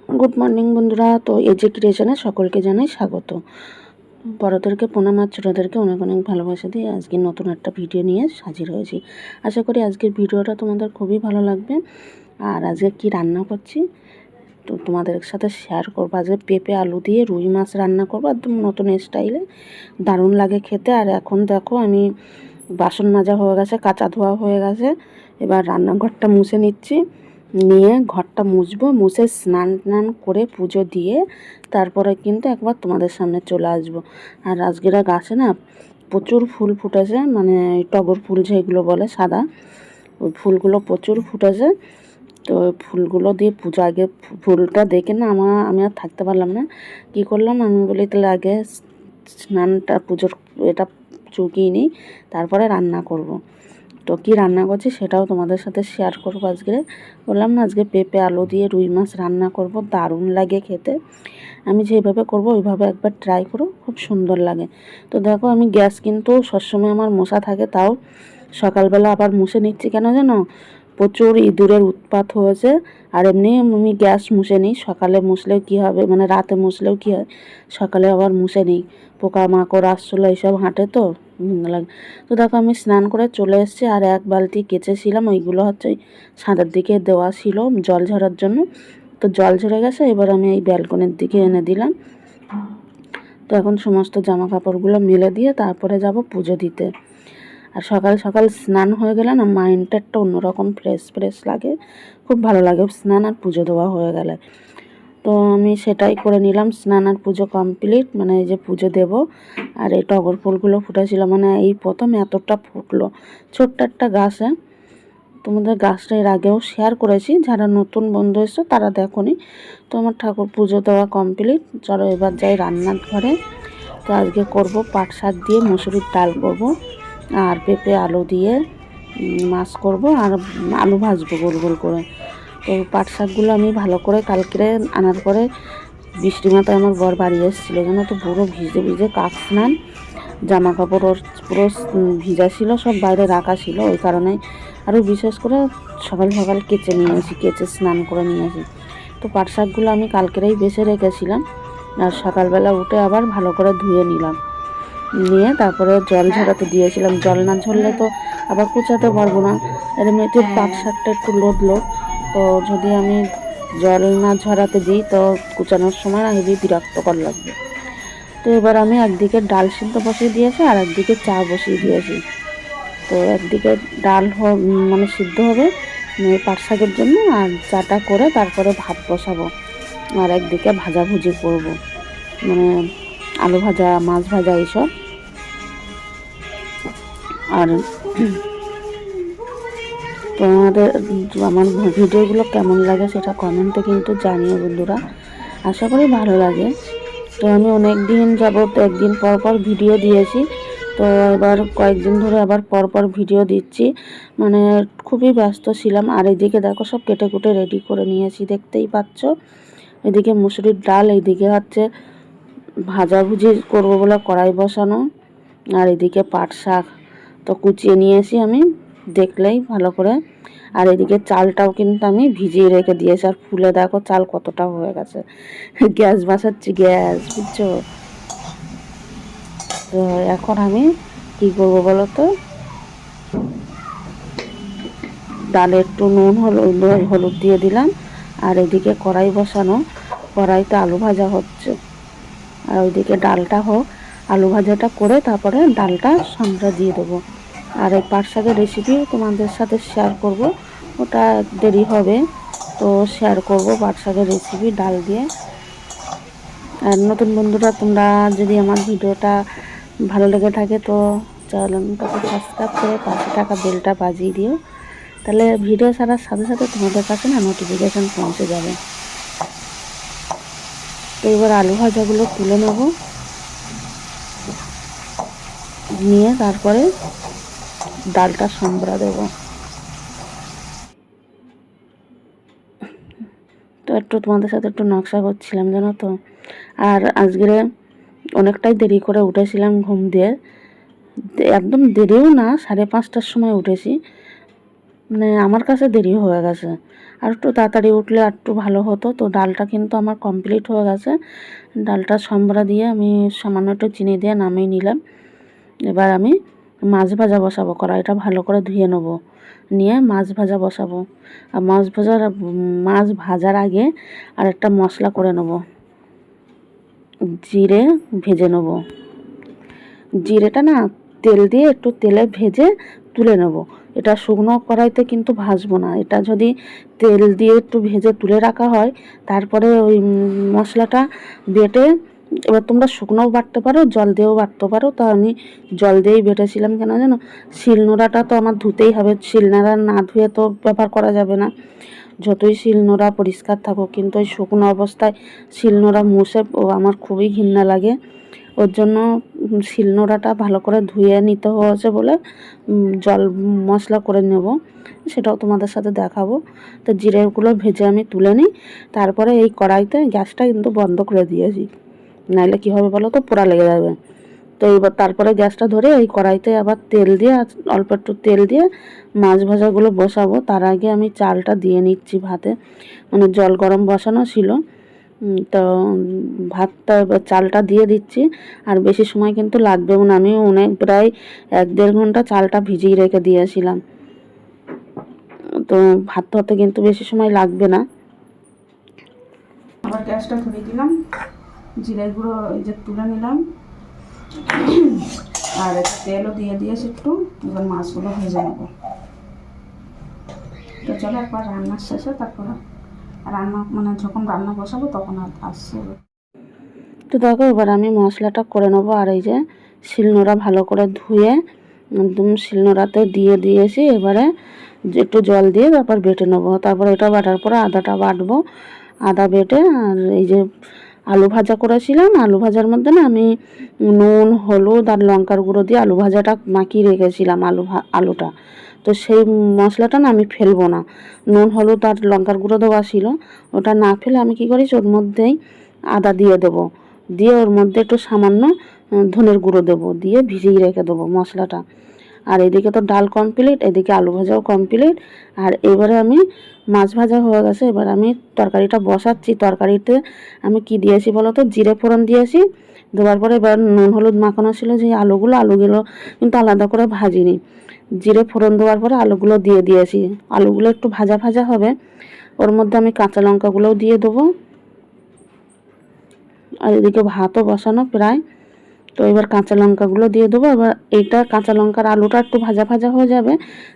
Good morning বন্ধুরা। তো এজে ক্রিয়েশনে সকলকে জানাই স্বাগত। বড়োদেরকে প্রণাম আর ছোটোদেরকে অনেক অনেক ভালোবাসা দিয়ে আজকে নতুন একটা ভিডিও নিয়ে হাজির হয়েছি। আশা করি আজকের ভিডিওটা তোমাদের খুবই ভালো লাগবে। আর আজকে কি রান্না করছি তো তোমাদের সাথে শেয়ার করবো। আজকে পেঁপে আলু দিয়ে রুই মাছ রান্না করবো, একদম নতুন স্টাইলে, দারুণ লাগে খেতে। আর এখন দেখো আমি বাসন মাজা হয়ে গেছে, কাঁচা ধোয়া হয়ে গেছে, এবার রান্নাঘরটা মুছে নিচ্ছি। নিয়ে ঘরটা মুছবো, মুছে স্নান টান করে পুজো দিয়ে তারপরে কিন্তু একবার তোমাদের সামনে চলে আসবো। আর আজকের গাছে না প্রচুর ফুল ফুটেছে, মানে টগর ফুল যেগুলো বলে সাদা, ওই ফুলগুলো প্রচুর ফুটেছে। তো ফুলগুলো দিয়ে পুজো, আগে ফুলটা দেখে না আমি আর থাকতে পারলাম না। কি করলাম, আমি বলি তাহলে আগে স্নানটা পুজোর এটা চুকিয়ে নিই, তারপরে রান্না করব। তো কী রান্না করছি সেটাও তোমাদের সাথে শেয়ার করবো। আজকে বললাম না, আজকে পেঁপে আলু দিয়ে রুই মাছ রান্না করব, দারুণ লাগে খেতে। আমি যেভাবে করব ওইভাবে একবার ট্রাই করো, খুব সুন্দর লাগে। তো দেখো আমি গ্যাস কিন্তু সবসময় আমার মশা থাকে, তাও সকালবেলা আবার মুছে নিচ্ছি। কেন জানো, প্রচুর ইঁদুরের উৎপাত হয়েছে। আর এমনি আমি গ্যাস মুছে নিই, সকালে মুছলেও কী হবে, মানে রাতে মুছলেও কী হয়, সকালে আবার মুছে নিই। পোকামাকড় আসছিলো এইসব হাঁটে তো লাগে। তো দেখো আমি স্নান করে চলে এসেছি, আর এক বালতি কেচেছিলাম, ওইগুলো হচ্ছে ছাদের দিকে দেওয়া ছিল জল ঝরার জন্য। তো জল ঝরে গেছে, এবার আমি এই ব্যালকনির দিকে এনে দিলাম। তো এখন সমস্ত জামা কাপড়গুলো মেলে দিয়ে তারপরে যাব পুজো দিতে। আর সকাল সকাল স্নান হয়ে গেলে না মাইন্ডটা একটা অন্যরকম ফ্রেশ ফ্রেশ লাগে, খুব ভালো লাগে স্নান আর পুজো দেওয়া হয়ে গেলে। তো আমি সেটাই করে নিলাম, স্নান আর পুজো কমপ্লিট, মানে এই যে পুজো দেব। আর এই টগর ফুলগুলো ফুটেছিল, মানে এই প্রথম এতটা ফুটলো, ছোট্ট একটা গাছে। তোমাদের গাছটা এর আগেও শেয়ার করেছি, যারা নতুন বন্ধু এসছো তারা দেখোনি। তো আমার ঠাকুর পুজো দেওয়া কমপ্লিট, চলো এবার যাই রান্নার ঘরে। তো আজকে করব পাট শাক দিয়ে মুসুরির ডাল করব, আর পেঁপে আলু দিয়ে মাছ করব, আর আলু ভাজবো গোল গোল করে। তো পাট শাকগুলো আমি ভালো করে কালকে আনার পরে বৃষ্টি মাথায় আমার বর বাড়ি এসেছিলো, যেন তো পুরো ভিজে ভিজে কাক স্নান, জামা কাপড় পুরো ভিজা ছিল, সব বাইরে রাখা ছিল, ওই কারণে আরও বিশেষ করে সকাল সকাল কেচে নিয়েছি, কেচে স্নান করে নিয়েছি। তো পাট শাকগুলো আমি কালকেরেই বেছে রেখেছিলাম, আর সকালবেলা উঠে আবার ভালো করে ধুয়ে নিলাম, নিয়ে তারপরে জল ঝরাতে দিয়েছিলাম। জল না ঝরলে তো আবার কুচাতে পারবো না, এমনিতে পাট শাকটা একটু লোদ লোদ, তো যদি আমি জল না ঝরাতে দিই তো কুচানোর সময় না হেবি বিরক্তকর লাগবে। তো এবার আমি একদিকে ডাল সিদ্ধ বসিয়ে দিয়েছি, আর একদিকে চা বসিয়ে দিয়েছি। তো একদিকে ডাল মানে সিদ্ধ হবে পাট শাকের জন্য, আর চাটা করে তারপরে ভাত বসাবো। আর একদিকে ভাজাভুজি করব, মানে আলু ভাজা, মাছ ভাজা এইসব। আর তোমাদের আমার ভিডিওগুলো কেমন লাগে সেটা কমেন্টে কিন্তু জানিও বন্ধুরা, আশা করি ভালো লাগে। তো আমি অনেক দিন যাবত একদিন পর পর ভিডিও দিয়েছি, তো এবার কয়েকদিন ধরে আবার পর পর ভিডিও দিচ্ছি, মানে খুবই ব্যস্ত ছিলাম। আর এদিকে দেখো সব কেটে কুটে রেডি করে নিয়েছি, দেখতেই পাচ্ছ। এদিকে মুসুরির ডাল, এইদিকে হচ্ছে ভাজাভুজি করবো বলে কড়াই বসানো, আর এদিকে পাট শাক তো কুচিয়ে নিয়েছি আমি, দেখলেই ভালো করে। আর এদিকে চালটাও কিন্তু আমি ভিজিয়ে রেখে দিয়েছি, আর ফুলে দেখো চাল কতটা হয়ে গেছে। গ্যাস বসাচ্ছি, গ্যাস, বুঝছো। তো এখন আমি কি করবো বলো তো, ডালে একটু নুন হলুদ দিয়ে দিলাম, আর এদিকে কড়াই বসানো, কড়াইতে আলু ভাজা হচ্ছে, আর ওইদিকে ডালটা হোক, আলু ভাজাটা করে তারপরে ডালটা সঙ্গে দিয়ে দেবো। আর এই পাট শাকের রেসিপিও তোমাদের সাথে শেয়ার করব, ওটা দেরি হবে, তো শেয়ার করব পাট শাকের রেসিপি ডাল দিয়ে। আর নতুন বন্ধুরা, তোমরা যদি আমার ভিডিওটা ভালো লেগে থাকে তো চ্যানেলটাকে সাবস্ক্রাইব করে পাশে থাকা বেলটা বাজিয়ে দিও, তাহলে ভিডিও ছাড়ার সাথে সাথে তোমাদের কাছে না নোটিফিকেশান পৌঁছে যাবে। তো এবার আলু ভাজাগুলো তুলে নেব, নিয়ে তারপরে ডালটা সম্বরা দেব। তো একটু তোমাদের সাথে একটু নকশা করছিলাম জানো তো। আর আজকে অনেকটাই দেরি করে উঠেছিলাম ঘুম দিয়ে, একদম দেরিও না, 5:30টার সময় উঠেছি, মানে আমার কাছে দেরি হয়ে গেছে। আর একটু তাড়াতাড়ি উঠলে আর একটু ভালো হতো। তো ডালটা কিন্তু আমার কমপ্লিট হয়ে গেছে। ডালটা সম্বরা দিয়ে আমি সামান্য একটু চিনি দিয়ে নামিয়ে নিলাম। এবার আমি মাছ ভাজা বসাবো। কড়াইটা ভালো করে ধুয়ে নেবো, নিয়ে মাছ ভাজা বসাবো। আর মাছ ভাজার আগে আর একটা মশলা করে নেব, জিরে ভেজে নেব। জিরেটা না তেল দিয়ে একটু তেলে ভেজে তুলে নেব। এটা শুকনো কড়াইতে কিন্তু ভাজবো না। এটা যদি তেল দিয়ে একটু ভেজে তুলে রাখা হয়, তারপরে ওই মশলাটা বেটে, এবার তোমরা শুকনোও বাটতে পারো, জল দিয়েও বাটতে পারো। তো আমি জল দিয়েই বেটেছিলাম। কেন জানো, শিলনোড়াটা তো আমার ধুতেই হবে। শিলনোড়া না ধুয়ে তো ব্যবহার করা যাবে না। যতই শিলনোড়া পরিষ্কার থাকুক, কিন্তু ওই শুকনো অবস্থায় শিলনোড়া মুছে আমার খুবই ঘৃণা লাগে। ওর জন্য শিলনোড়াটা ভালো করে ধুয়ে নিতে হয়েছে বলে জল মশলা করে নেব, সেটাও তোমাদের সাথে দেখাবো। তো জিরেগুলো ভেজে আমি তুলে নিই। তারপরে এই কড়াইতে গ্যাসটা কিন্তু বন্ধ করে দিয়েছি, নাইলে কী হবে বলো তো, পোড়া লেগে যাবে। তো এবার তারপরে গ্যাসটা ধরে এই কড়াইতে আবার তেল দিয়ে, অল্প একটু তেল দিয়ে মাছ ভাজাগুলো বসাবো। তার আগে আমি চালটা দিয়ে নিচ্ছি ভাতে, মানে জল গরম বসানো ছিল। তো ভাতটা এবার চালটা দিয়ে দিচ্ছি। আর বেশি সময় কিন্তু লাগবেও না। আমি প্রায় 1-1.5 ঘন্টা চালটা ভিজিয়ে রেখে দিয়েছিলাম। তো ভাত হতে কিন্তু বেশি সময় লাগবে না। আবার গ্যাসটা ধরে দিলাম, জিরে গুঁড়ো এই যে তুলে নিলাম, আর তেলও দিয়ে দিয়েছি একটু। এবার মাছগুলো ভেজে নেবো। তো চলো একবার রান্নার শেষে তারপরে মানে যখন রান্না বসাবো তখন আসছে। তো দেখো এবার আমি মশলাটা করে নেবো। আর এই যে শিলনোড়া ভালো করে ধুয়ে একদম শিলনোড়াতে দিয়ে দিয়েছি। এবারে একটু জল দিয়ে তারপর বেটে নেবো। তারপর এটা বাটার পরে আদাটা বাটবো। আদা বেটে, আর এই যে আলু ভাজা করেছিলাম, আলু ভাজার মধ্যে না আমি নুন, হলুদ আর লঙ্কার গুঁড়ো দিয়ে আলু ভাজাটা মাখিয়ে রেখেছিলাম। আলুটা তো সেই মশলাটা না আমি ফেলবো না। নুন, হলুদ আর লঙ্কার গুঁড়ো দেওয়া ছিল, ওটা না ফেলে আমি কী করেছি, ওর মধ্যেই আদা দিয়ে দেবো। দিয়ে ওর মধ্যে একটু সামান্য ধনের গুঁড়ো দেবো, দিয়ে ভিজিয়ে রেখে দেবো মশলাটা। আর এদিকে তো ডাল কমপ্লিট, এদিকে আলু ভাজাও কমপ্লিট। আর এবারে আমি মাছ ভাজা হয়ে গেছে, এবার আমি তরকারিটা বসাচ্ছি। তরকারিতে আমি কি দিয়েছি বলো তো, জিরে ফোড়ন দিয়েছি। দেওয়ার পরে এবার নুন হলুদ মাখানো ছিল যে আলুগুলো কিন্তু আলাদা করে ভাজিনি। জিরে ফোড়ন দেওয়ার পরে আলুগুলো দিয়ে দিয়েছি। আলুগুলো একটু ভাজা ভাজা হবে, ওর মধ্যে আমি কাঁচা লঙ্কাগুলোও দিয়ে দেবো। আর এদিকে ভাতও বসানো প্রায়। তো এবার কাঁচা লঙ্কাগুলো দিয়ে দেবো। এবার এইটা কাঁচা লঙ্কার আলুটা একটু ভাজা ভাজা হয়ে যাবে,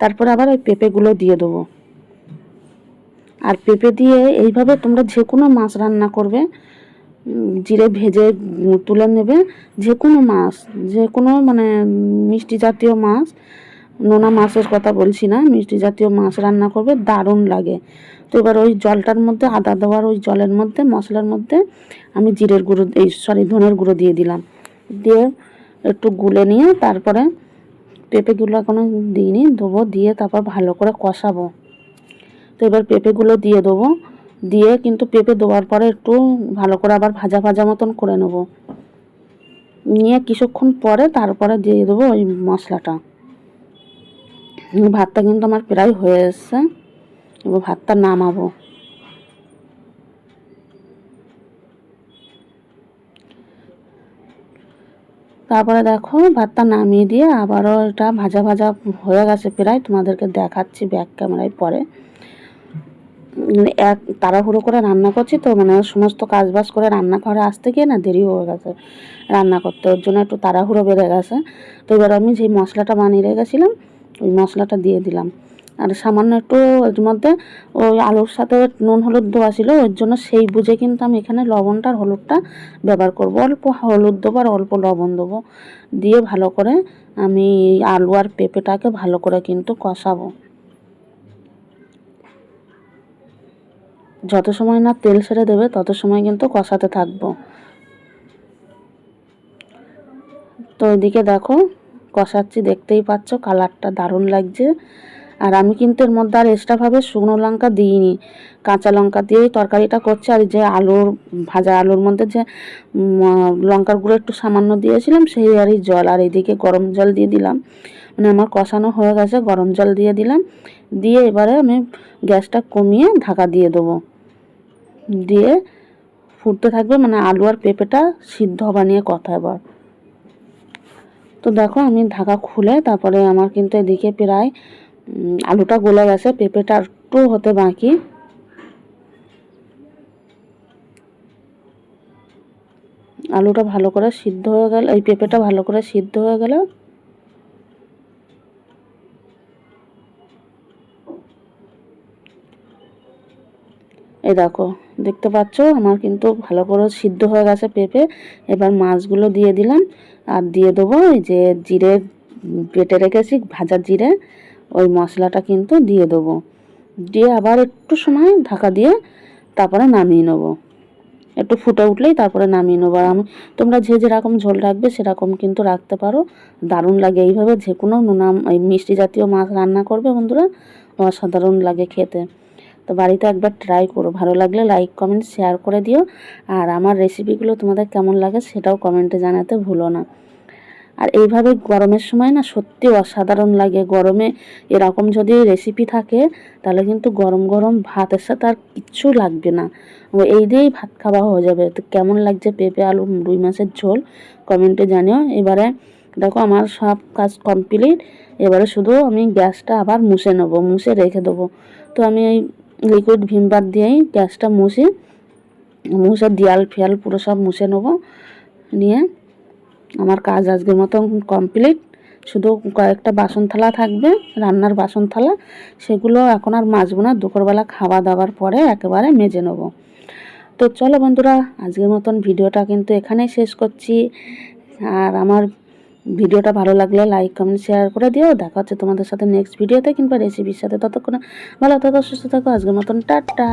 তারপরে আবার ওই পেঁপেগুলো দিয়ে দেবো। আর পেঁপে দিয়ে এইভাবে তোমরা যে কোনো মাছ রান্না করবে, জিরে ভেজে তুলে নেবে। যে কোনো মাছ, যে কোনো মানে মিষ্টি জাতীয় মাছ, নোনা মাছের কথা বলছি না, মিষ্টি জাতীয় মাছ রান্না করবে, দারুণ লাগে। তো এবার ওই জলটার মধ্যে, আদা দেওয়ার ওই জলের মধ্যে, মশলার মধ্যে আমি ধনের গুঁড়ো দিয়ে দিলাম। দিয়ে একটু গুলে নিয়ে তারপরে পেঁপেগুলো এখনো দিইনি, দেবো। দিয়ে তারপর ভালো করে কষাবো। তো এবার পেঁপেগুলো দিয়ে দেবো। দিয়ে কিন্তু পেঁপে দেওয়ার পরে একটু ভালো করে আবার ভাজা ভাজা মতন করে নেবো। নিয়ে কিছুক্ষণ পরে তারপরে দিয়ে দেবো ওই মশলাটা। ভাতটা কিন্তু আমার প্রায় হয়ে এসছে, এবার ভাতটা নামাবো। তারপরে দেখো ভাতটা নামিয়ে দিয়ে আবারও এটা ভাজা ভাজা হয়ে গেছে প্রায়, তোমাদেরকে দেখাচ্ছি ব্যাক ক্যামেরায় পরে। এক তাড়াহুড়ো করে রান্না করছি তো, মানে সমস্ত কাজবাজ করে রান্নাঘরে আসতে গিয়ে না দেরি হয়ে গেছে রান্না করতে, ওর জন্য একটু তাড়াহুড়ো বেড়ে গেছে। তো এবার আমি যেই মশলাটা বানিয়ে রেখেছিলাম ওই মশলাটা দিয়ে দিলাম। আর সামান্য একটু এর মধ্যে ওই আলুর সাথে নুন হলুদ দেওয়া ছিল, ওর জন্য সেই বুঝে কিন্তু আমি এখানে লবণটা আর হলুদটা ব্যবহার করব। অল্প হলুদ দেবো আর অল্প লবণ দেবো। দিয়ে ভালো করে আমি আলু আর পেঁপেটাকে ভালো করে কিন্তু কষাবো। যত সময় না তেল ছেড়ে দেবে তত সময় কিন্তু কষাতে থাকবো। তো এদিকে দেখো কষাচ্ছি, দেখতেই পাচ্ছ কালারটা দারুণ লাগছে। আর আমি কিন্তু এর মধ্যে আর এক্সট্রাভাবে শুকনো লঙ্কা দিইনি, কাঁচা লঙ্কা দিয়েই তরকারিটা করছি। আর যে আলুর ভাজা আলুর মধ্যে যে লঙ্কার গুঁড়ো একটু সামান্য দিয়েছিলাম সেই আরই জল। আর এদিকে গরম জল দিয়ে দিলাম, মানে আমার কষানো হয়ে গেছে, গরম জল দিয়ে দিলাম। দিয়ে এবারে আমি গ্যাসটা কমিয়ে ঢাকা দিয়ে দেবো, দিয়ে ফুটতে থাকবে, মানে আলু আর পেঁপেটা সিদ্ধ হবা নিয়ে কথা এবার। তো দেখো আমি ঢাকা খুলে তারপরে আমার কিন্তু এদিকে প্রায় আলুটা গলে গেছে, পেঁপেটা একটু হতে বাকি। আলুটা ভালো করে সিদ্ধ হয়ে গেল, এই পেঁপেটা ভালো করে সিদ্ধ হয়ে গেল। এই দেখো দেখতে পাচ্ছ আমার কিন্তু ভালো করে সিদ্ধ হয়ে গেছে পেঁপে। এবার মাছগুলো দিয়ে দিলাম আর দিয়ে দেবো এই যে জিরে বেটে রেখেছি, ভাজা জিরে, ওই মশলাটা কিন্তু দিয়ে দেবো। দিয়ে আবার একটু সময় ঢাকা দিয়ে তারপরে নামিয়ে নেবো। একটু ফুটে উঠলেই তারপরে নামিয়ে নেবো। আর তোমরা যে যেরকম ঝোল রাখবে সেরকম কিন্তু রাখতে পারো, দারুণ লাগে। এইভাবে যে কোনো এই মিষ্টি জাতীয় মাছ রান্না করবে বন্ধুরা, অসাধারণ লাগে খেতে। তো বাড়িতে একবার ট্রাই করো, ভালো লাগলে লাইক কমেন্ট শেয়ার করে দিও। আর আমার রেসিপিগুলো তোমাদের কেমন লাগে সেটাও কমেন্টে জানাতে ভুলো না। আর এইভাবে গরমের সময় না সত্যি অসাধারণ লাগে। গরমে এরকম যদি রেসিপি থাকে তাহলে কিন্তু গরম গরম ভাতের সাথে আর কিচ্ছু লাগবে না, এই দিয়েই ভাত খাওয়া হয়ে যাবে। তো কেমন লাগছে পেঁপে আলু রুই মাছের ঝোল কমেন্টে জানিও। এবারে দেখো আমার সব কাজ কমপ্লিট। এবারে শুধু আমি গ্যাসটা আবার মুছে নেবো, মুছে রেখে দেবো। তো আমি এই লিকুইড ভিম বার দিয়েই গ্যাসটা মুছে দেয়াল ফিয়াল পুরো সব মুছে নেবো। নিয়ে আমার কাজ আজকের মতো কমপ্লিট। শুধু কয়েকটা বাসন থালা থাকবে, রান্নার বাসন থালা, সেগুলো এখন আর মাজবো না, দুপুরবেলা খাওয়া দাওয়ার পরে একেবারে মেজে নেব। তো চলো বন্ধুরা আজকের মতন ভিডিওটা কিন্তু এখানেই শেষ করছি। আর আমার ভিডিওটা ভালো লাগলে লাইক কমেন্ট শেয়ার করে দিও। দেখা হচ্ছে তোমাদের সাথে নেক্সট ভিডিওতে কিংবা রেসিপির সাথে। ততক্ষণে ভালো থাকো, সুস্থ থাকো। আজকের মতন টাটা।